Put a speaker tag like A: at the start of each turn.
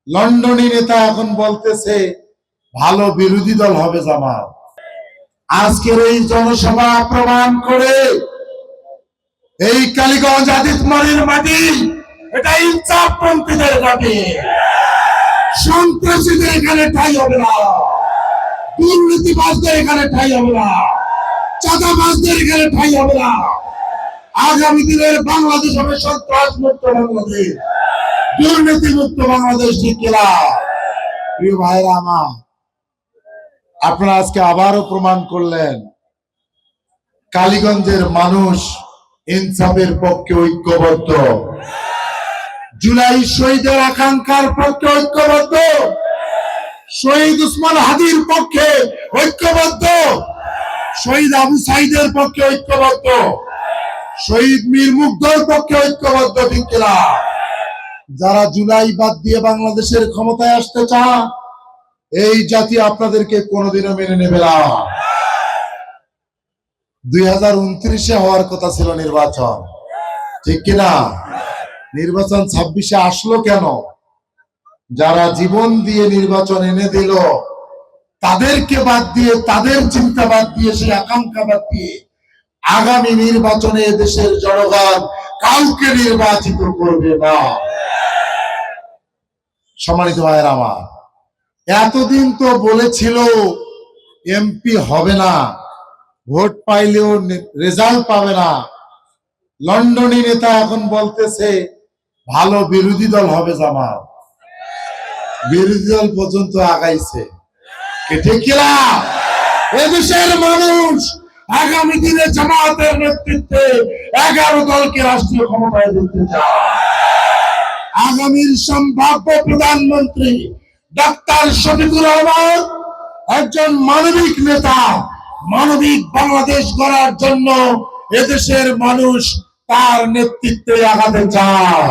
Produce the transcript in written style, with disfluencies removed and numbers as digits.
A: লন্ডনী নেতা এখন বলতেছে ভালো বিরোধী দল হবে জামাত। আজকের এই জনসভা প্রমাণ করে এই কালীগঞ্জ আদিতমণির মাটি এটা ইনসাফপন্থীদের মাটি। সন্ত্রাসীদের এখানে ঠাঁই হবে না, দুর্নীতিবাজদের এখানে ঠাঁই হবে না, চাঁদাবাজদের এখানে ঠাঁই হবে না। আগামী দিনের বাংলাদেশ হবে সন্ত্রাস মুক্ত বাংলাদেশ, দুর্নীতি মুক্ত বাংলাদেশ। ঠিক কিনা প্রিয় ভাইরা আমার, আপনারা আজকে আবারও প্রমাণ করলেন কালীগঞ্জের মানুষ ইনসাফের পক্ষে ঐক্যবদ্ধ, জুলাই শহীদের আকাঙ্ক্ষার পক্ষে ঐক্যবদ্ধ, শহীদ উসমান হাদির পক্ষে ঐক্যবদ্ধ, শহীদ আবু সাইদের পক্ষে ঐক্যবদ্ধ, শহীদ মীর মুগ্ধর পক্ষে ঐক্যবদ্ধ। ঠিক কিনা? যারা জুলাই বাদ দিয়ে বাংলাদেশের ক্ষমতায় আসতে চান, এই জাতি আপনাদেরকে কোনোদিনও মেনে নেবে না। 2029-এ হওয়ার কথা ছিল নির্বাচন, ঠিক কিনা? নির্বাচন 26-এ আসলো কেন? যারা জীবন দিয়ে নির্বাচন এনে দিল তাদেরকে বাদ দিয়ে, তাদের চিন্তা বাদ দিয়ে, সেই আকাঙ্ক্ষা বাদ দিয়ে আগামী নির্বাচনে দেশের জনগণ কাউকে নির্বাচিত করবে না। সম্মানিত ভাইয়েরা আমার, এতদিন তো বলেছিল এমপি হবে না, ভোট পাইলেও রেজাল্ট পাবে না। লন্ডনী নেতা এখন বলতেছে ভালো বিরোধী দল হবে জামাত। বিরোধী দল পর্যন্ত আগাইছে। ঠিক কিনা? এদেশের মানুষ আগামী দিনে জামাতের নেতৃত্বে 11 দলকে রাষ্ট্রীয় ক্ষমতায় দিতে চায়। আগামীর সম্ভাব্য প্রধানমন্ত্রী ডাক্তার শফিকুর রহমান একজন মানবিক নেতা। মানবিক বাংলাদেশ গড়ার জন্য এদেশের মানুষ তার নেতৃত্বে আগাতে চায়।